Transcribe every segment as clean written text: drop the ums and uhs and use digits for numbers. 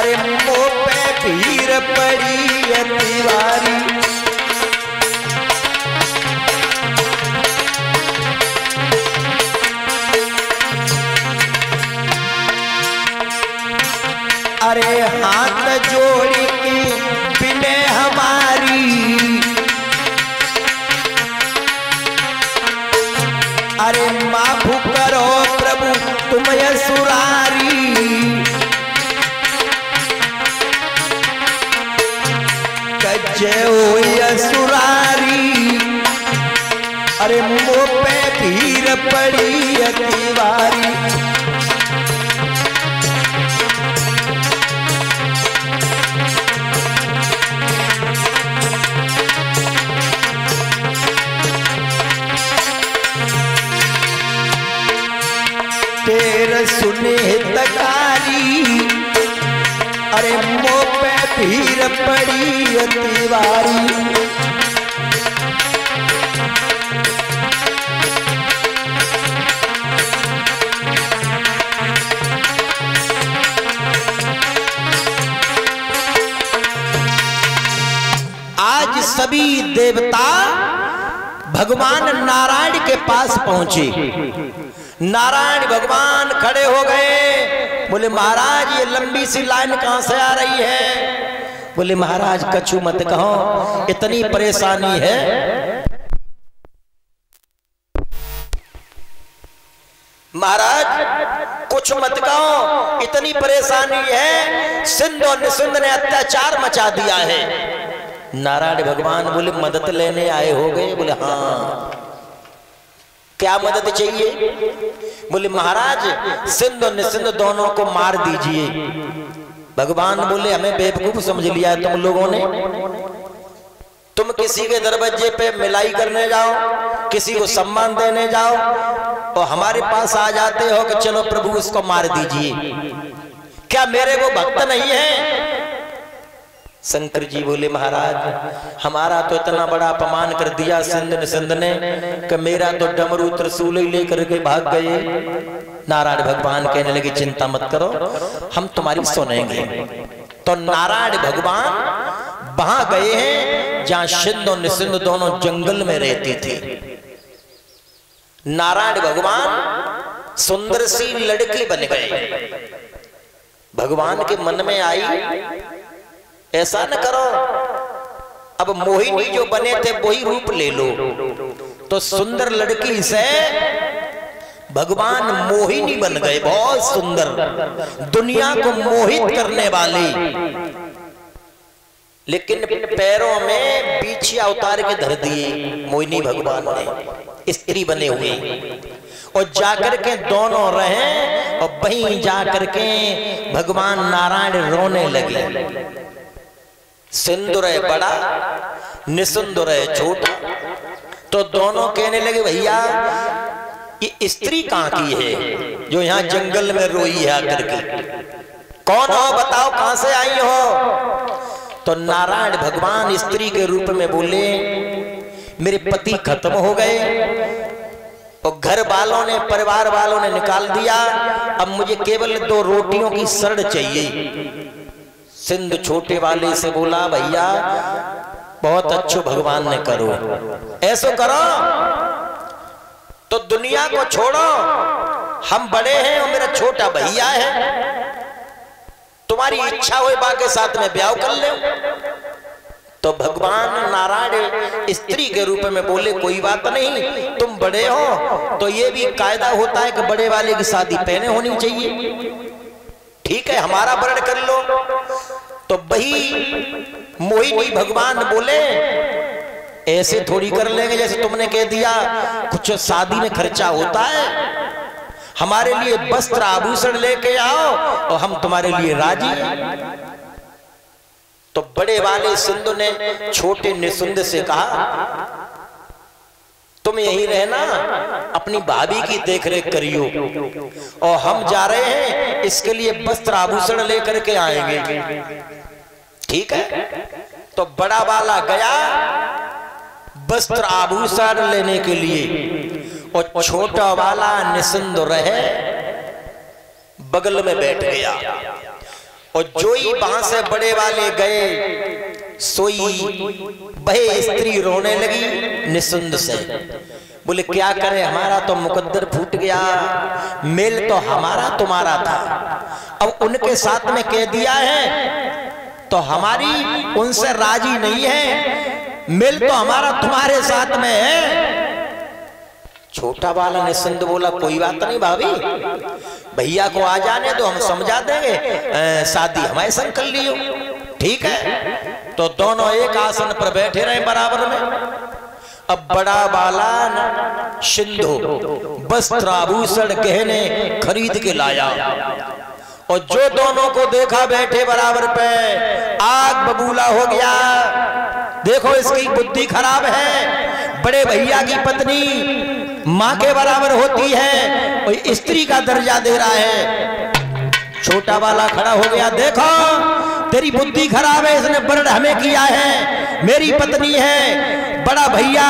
अरे मुँह पे भीड़ पड़ी है तिवारी। अरे हाथ जोड़ी की बिने हमारी, अरे माफ करो प्रभु तुम यसुरारी। जय हो यसुरारी। अरे मुँह पे भीड़ पड़ी है तिवारी। तेरे सुने तकारी, अरे मुँह पे भीड़ पड़ी है तिवारी। आज सभी देवता भगवान नारायण के पास पहुंचे। नारायण भगवान खड़े हो गए, बोले महाराज ये लंबी सी लाइन कहां से आ रही है? बोले महाराज कछु मत कहो, इतनी परेशानी है। महाराज कुछ मत कहो, इतनी परेशानी है, सिंध और निसिंध ने अत्याचार मचा दिया है। नारायण भगवान बोले मदद लेने आए हो गए? बोले हाँ। क्या मदद चाहिए? बोले महाराज सिंध और निसिंध दोनों को मार दीजिए। भगवान बोले हमें बेवकूफ समझ लिया है तुम लोगों ने। तुम किसी के दरवाजे पे मिलाई करने जाओ, किसी को सम्मान देने जाओ और हमारे पास आ जाते हो कि चलो प्रभु इसको मार दीजिए। क्या मेरे वो भक्त नहीं है? शंकर जी बोले महाराज हमारा तो इतना बड़ा अपमान कर दिया सिंध निसिंध ने कि मेरा तो डमरू त्रिशूल ही लेकर के भाग गए। नारायण भगवान कहने लगे चिंता मत करो, हम तुम्हारी सुनेंगे। तो नारायण भगवान वहां गए हैं जहां सिंध और निसिंध दोनों जंगल में रहती थी। नारायण भगवान सुंदर सी लड़की बन गए। भगवान के मन में आई ऐसा न करो, अब मोहिनी जो बने थे वही रूप ले लो। तो सुंदर लड़की से भगवान मोहिनी बन गए, बहुत सुंदर, दुनिया को मोहित करने वाली। लेकिन पैरों में बिछिया उतार के धर दिए मोहिनी भगवान ने, स्त्री बने हुए। और जाकर के दोनों रहे और वहीं जाकर के भगवान नारायण रोने लगे। सिंदूर है बड़ा, निसिंदूर है छोटा। तो दोनों कहने लगे भैया ये स्त्री कहां की है जो यहां जंगल में रोई है आकर के? कौन हो बताओ, कहां से आई हो? तो नारायण भगवान स्त्री के रूप में बोले मेरे पति खत्म हो गए और घर वालों ने, परिवार वालों ने निकाल दिया, अब मुझे केवल 2 रोटियों की सड़ चाहिए। सिंध छोटे वाले से बोला भैया बहुत अच्छो भगवान ने करो, ऐसो करो तो दुनिया को छोड़ो, हम बड़े हैं और मेरा छोटा भैया है, तुम्हारी इच्छा हो बाके साथ में ब्याह कर ले। तो भगवान नारायण स्त्री के रूप में बोले कोई बात नहीं, तुम बड़े हो तो ये भी कायदा होता है कि बड़े वाले की शादी पहले होनी चाहिए, ठीक है हमारा वर्ण कर लो। तो वही मोहिनी भगवान बोले ऐसे थोड़ी कर लेंगे जैसे तुमने कह दिया, कुछ शादी में खर्चा होता है, हमारे लिए वस्त्र आभूषण लेके आओ और हम तुम्हारे लिए राजी हैं। तो बड़े वाले सिंधु ने छोटे निसिंध से कहा तुम यही रहना, अपनी भाभी की देखरेख करियो और हम जा रहे हैं इसके लिए वस्त्र आभूषण लेकर के आएंगे, ठीक है। तो बड़ा वाला गया वस्त्र आभूषण लेने के लिए और छोटा वाला निसिंध रहे बगल में बैठ गया। और जोई वहां से बड़े वाले गए, सोई बहे स्त्री रोने लगी निसुंद से। बोले क्या करे, हमारा तो मुकद्दर फूट गया, मेल तो हमारा तुम्हारा था, अब उनके साथ में कह दिया है तो हमारी उनसे राजी नहीं है, मेल तो हमारा तुम्हारे साथ में है। छोटा वाला निसंद बोला कोई बात नहीं भाभी, भैया को आ जाने दो, हम समझा देंगे, शादी हमारे संग कर लियो, ठीक है। तो दोनों एक आसन पर बैठे रहे बराबर में। अब बड़ा वाला सिंधु वस्त्र आभूषण गहने खरीद के लाया, और जो दोनों को देखा बैठे बराबर पे, आग बबूला हो गया। देखो इसकी बुद्धि खराब है, बड़े भैया की पत्नी माँ के बराबर होती है और स्त्री का दर्जा दे रहा है। छोटा वाला खड़ा हो गया, देखो तेरी बुद्धि खराब है, इसने वर्ण हमें किया है, मेरी पत्नी है, बड़ा भैया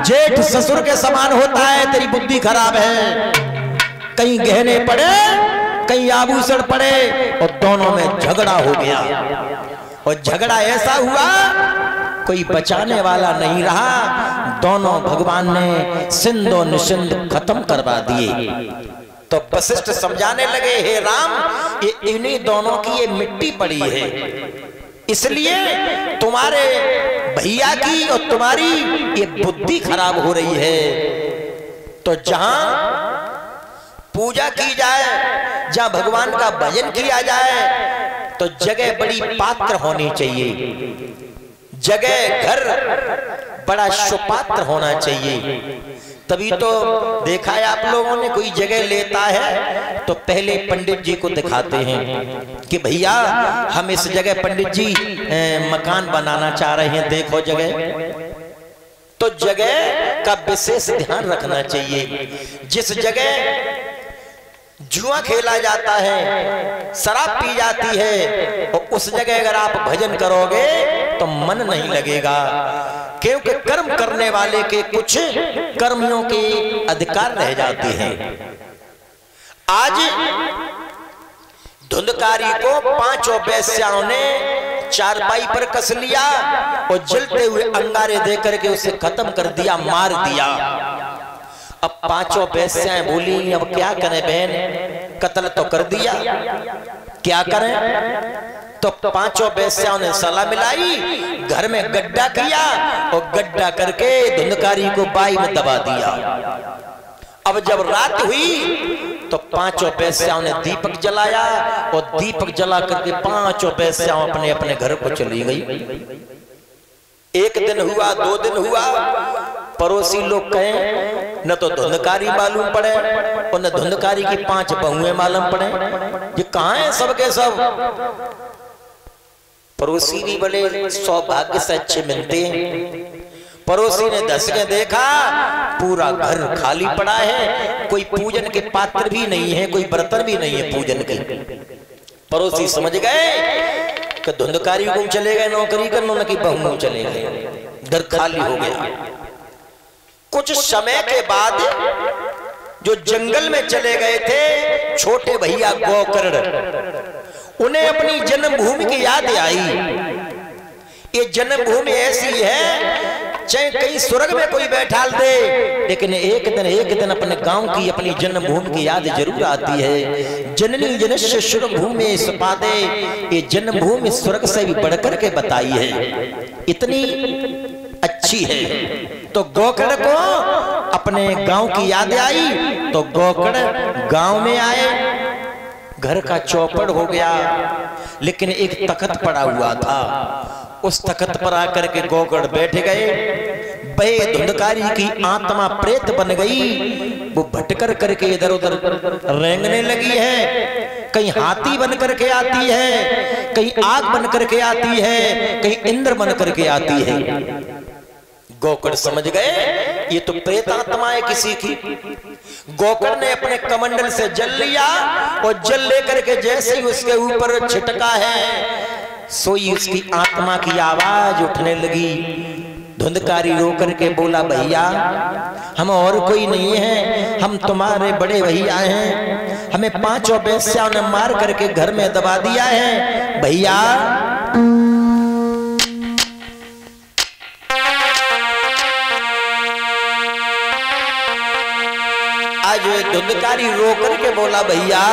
जेठ ससुर के समान होता है, तेरी बुद्धि खराब है। कहीं गहने पड़े, कहीं आभूषण पड़े, और दोनों में झगड़ा हो गया। और झगड़ा ऐसा हुआ कोई बचाने वाला नहीं रहा, दोनों भगवान ने सिंधो निसिंध खत्म करवा दिए। तो वशिष्ठ समझाने लगे, हे राम, ये इन्हीं दोनों की ये मिट्टी पड़ी है, इसलिए तुम्हारे भैया की और तुम्हारी ये बुद्धि खराब हो रही है। तो जहां पूजा की जाए, जहां भगवान का भजन किया जाए, तो जगह बड़ी पात्र होनी चाहिए, जगह घर बड़ा सुपात्र होना चाहिए। तभी तो देखा है आप लोगों ने, कोई जगह लेता है तो पहले पंडित जी को दिखाते हैं कि भैया हम इस जगह पंडित जी मकान बनाना चाह रहे हैं, देखो जगह। तो जगह का विशेष ध्यान रखना चाहिए। जिस जगह जुआ खेला जाता है, शराब पी जाती है, और उस जगह अगर आप भजन करोगे तो मन नहीं लगेगा, क्योंकि कर्म करने वाले के कुछ कर्मियों के अधिकार रह जाते हैं। आज धुंधकारी को 5 वेश्याओं ने चारपाई पर कस लिया और जलते हुए अंगारे देकर के उसे खत्म कर दिया, मार दिया। अब 5 वेश्याएं बोली, अब क्या करें बहन, कत्ल तो कर दिया, क्या करें। तो 5 वेश्याओं ने सलाह मिलाई, घर में गड्ढा किया और गड्ढा करके धुंधकारी को बाई में दबा दिया। अब जब रात हुई तो 5 वेश्याओं ने दीपक जलाया, और दीपक जला करके 5 वेश्याओं अपने अपने घर को चली गई। एक दिन हुआ, 2 दिन हुआ, पड़ोसी लोग कहें न तो धुंधकारी मालूम पड़े और न धुंधकारी की 5 बहुएं मालूम पड़े, ये कहां है सबके सब। पड़ोसी भी बड़े सौभाग्य से अच्छे मिलते हैं। पड़ोसी ने धस के देखा, पूरा घर खाली पड़ा है, कोई पूजन के पात्र भी नहीं है, कोई बर्तन भी नहीं है पूजन के। पड़ोसी समझ गए कि धुंधकारी को चले गए नौकरी करने, की बहू चले गए, घर खाली हो गया। कुछ समय के बाद जो जंगल में चले गए थे छोटे भैया गोकर्ण, उन्हें अपनी जन्मभूमि की याद आई। ये जन्मभूमि ऐसी है, चाहे कहीं स्वर्ग में कोई बैठाल दे, लेकिन एक दिन अपने गांव की, अपनी जन्मभूमि की याद जरूर आती है। जननी जनस्य स्वर्ग भूमि सुपादे, ये जन्मभूमि स्वर्ग से भी बढ़कर के बताई है, इतनी अच्छी है। तो गोकर्ण को अपने गांव की याद आई, तो गोकर्ण गांव में आए। घर का चौपड़ हो गया, लेकिन एक तख्त पड़ा हुआ था, उस तख्त पर आकर के गोकर्ण बैठ गए। बे धुंधकारी की आत्मा प्रेत बन गई, वो भटकर करके इधर उधर रेंगने लगी है। कहीं हाथी बन करके आती है, कहीं आग बन करके आती है, कहीं इंद्र बन करके आती है। गोकर्ण समझ गए ये तो प्रेत आत्मा है किसी की। गोकर्ण ने अपने कमंडल से जल लिया, और जल लेकर के जैसे ही उसके ऊपर छिटका है, सोई उसकी आत्मा की आवाज उठने लगी। धुंधकारी रो करके बोला, भैया हम और कोई नहीं है, हम तुम्हारे बड़े भैया हैं, हमें 5 वेश्याओं ने मार करके घर में दबा दिया है। भैया आज धुंधकारी रो करके बोला भैया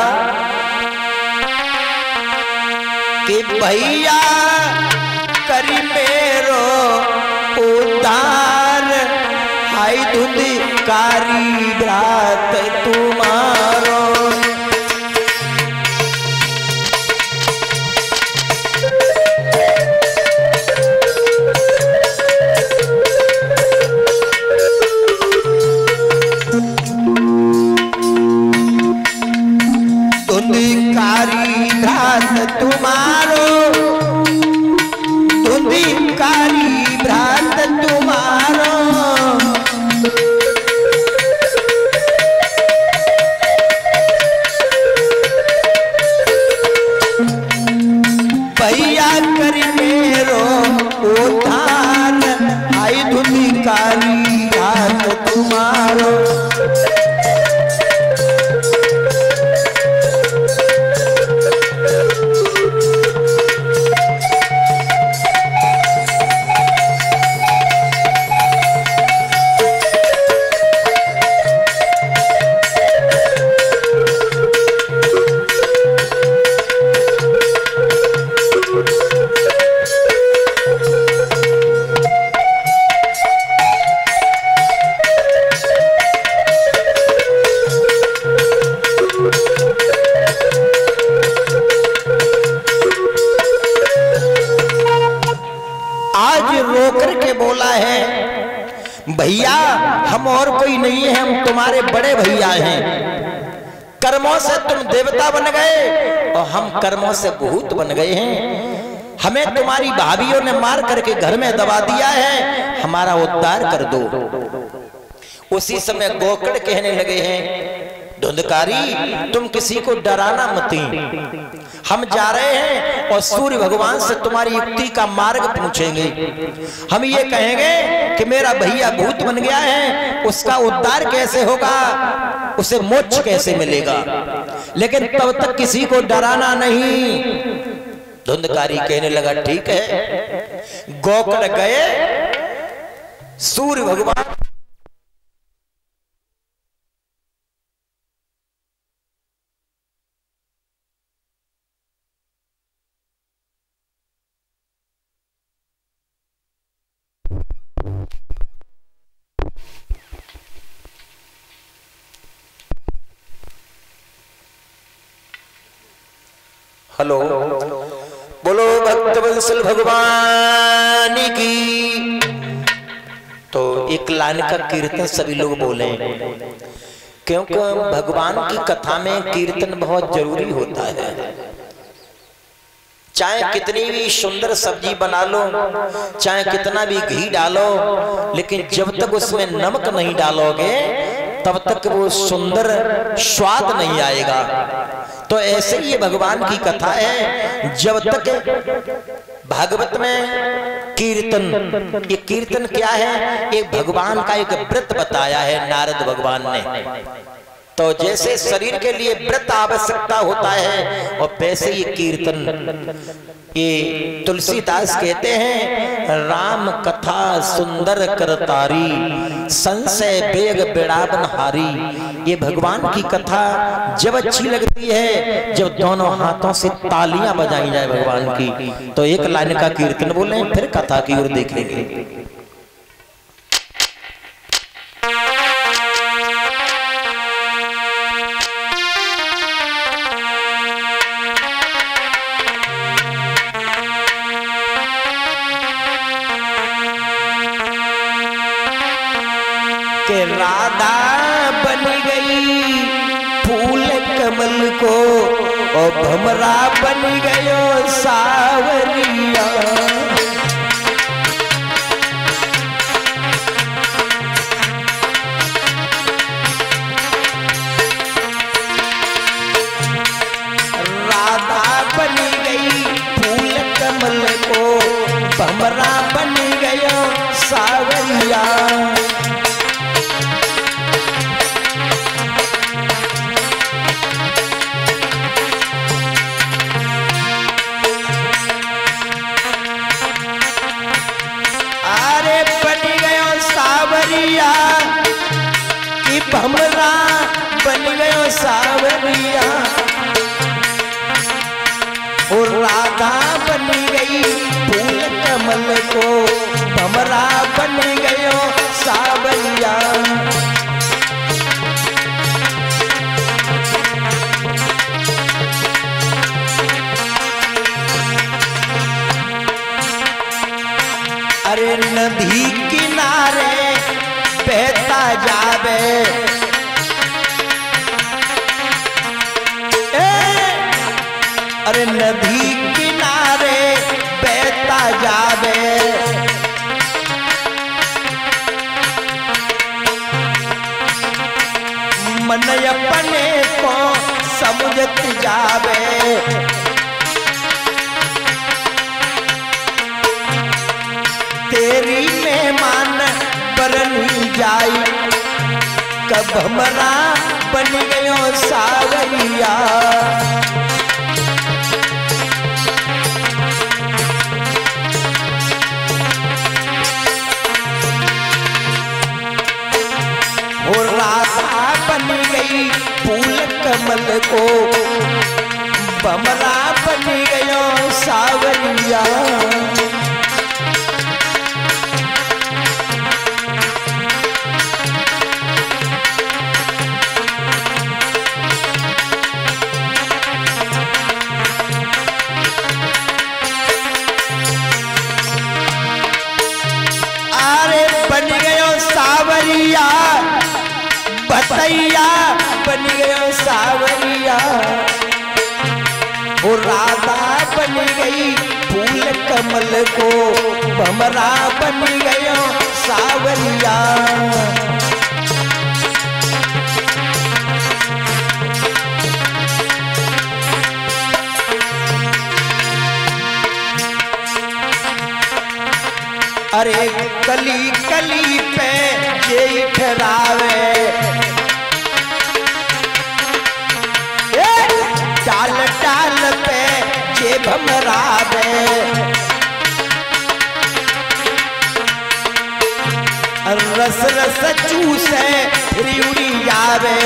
कि भैया करी मेरो उद्धार, हाय धुंधकारी भ्रात तुम्हारो। धुंधकारी भ्रात तुम्हारो, धुंधकारी भ्रात तुम्हारो। भैया कर मेरो उद्धार, हाय धुंधकारी भ्रात तुम्हारो। भैया हम और कोई नहीं है, हम तुम्हारे बड़े भैया हैं। कर्मों से तुम देवता बन गए और हम कर्मों से भूत बन गए हैं। हमें तुम्हारी भाभियों ने मार करके घर में दबा दिया है, हमारा उद्धार कर दो। उसी समय गोकर्ण कहने लगे हैं धुंधकारी तुम किसी को डराना मती, हम जा रहे हैं और सूर्य भगवान से तुम्हारी युक्ति का मार्ग पूछेंगे। हम ये कहेंगे कि मेरा भैया भूत बन गया है, उसका उद्धार कैसे होगा, उसे मोक्ष कैसे मिलेगा, लेकिन तब तक किसी को डराना नहीं। धुंधकारी कहने लगा ठीक है। गोकर्ण गए, सूर्य भगवान हेलो बोलो भक्तवत्सल भगवान की। तो एक लाइन का कीर्तन सभी लोग बोले, क्योंकि भगवान की कथा में कीर्तन बहुत जरूरी होता है। चाहे कितनी भी सुंदर सब्जी बना लो, चाहे कितना भी घी डालो, लेकिन जब तक उसमें नमक नहीं डालोगे तब तक वो सुंदर स्वाद नहीं आएगा। तो ऐसे ही ये भगवान की कथा है। जब तक भागवत में कीर्तन, ये कीर्तन क्या है, एक भगवान का एक व्रत बताया है नारद भगवान ने। तो जैसे शरीर के लिए व्रत आवश्यकता होता है और वैसे ये कीर्तन, ये तुलसीदास कहते हैं राम कथा सुंदर करतारी, संशय बेग बिड़ावन हारी। ये भगवान की कथा जब अच्छी लगती है जब दोनों हाथों से तालियां बजाई जाए भगवान की। तो एक लाइन का कीर्तन बोले फिर कथा की ओर देखेंगे। राधा बन गई फूल कमल को और भमरा बन गयो सावरिया। राधा बन गई फूल कमल को भमरा बन गयो सावरिया। भमरा बन गयो सावरिया, और राधा बन गई फूल कमल को, भमरा बन गयो सावरिया। अरे नदी किनारे बहता जावे, अरे नदी किनारे बहता जावे, मन अपने को समझत जावे, तेरी मेहमान बरनी जाई, कब हमरा बन गयो सावरिया। और राधा बन गई फूल कमल को, भमरा बन गयो सावरिया। बन गयो सावरिया, बतैया बन गयो सावरिया, और राधा बन गई फूल कमल को, भमरा बन गयो सावरिया। अरे कली कली पे जे ठहरावे, टाल टाल पे जे भमरावे, रस रस चूसे फिर उड़ी जावे,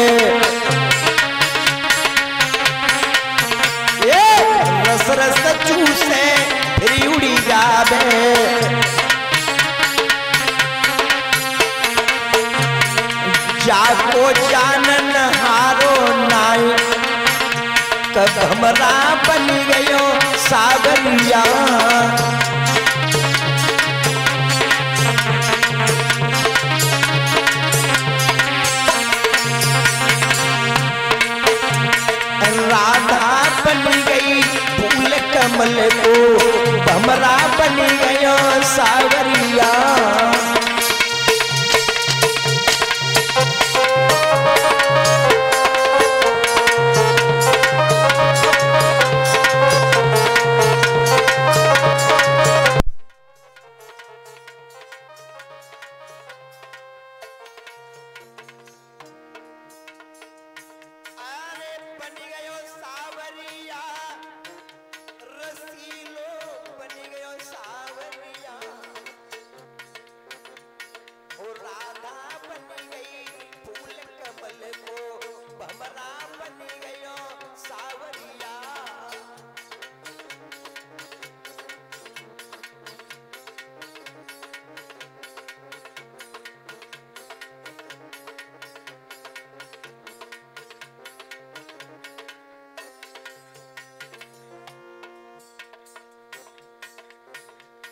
रस रस चूसे फिर उड़ी जावे। जाको जानन हारो नाई, कब हमरा बन गयो सावरिया। राधा बन गई फूल कमल को, भमरा बन गयो सावरिया।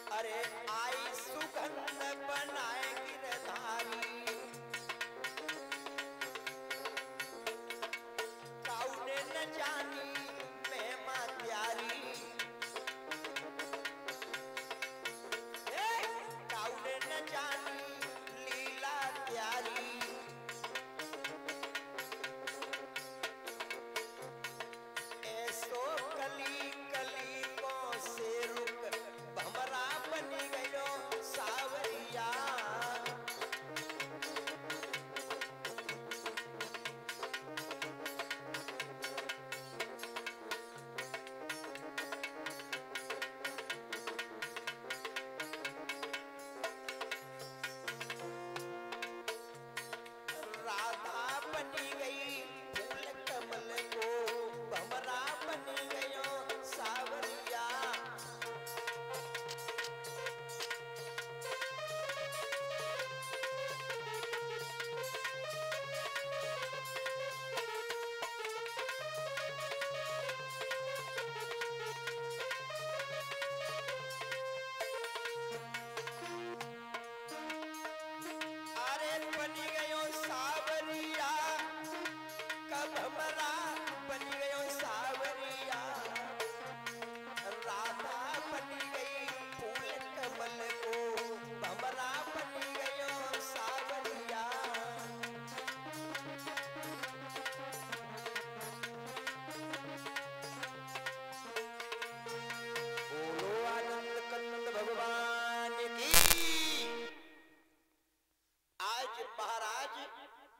अरे आई सुगंध बनाए गिरधारी,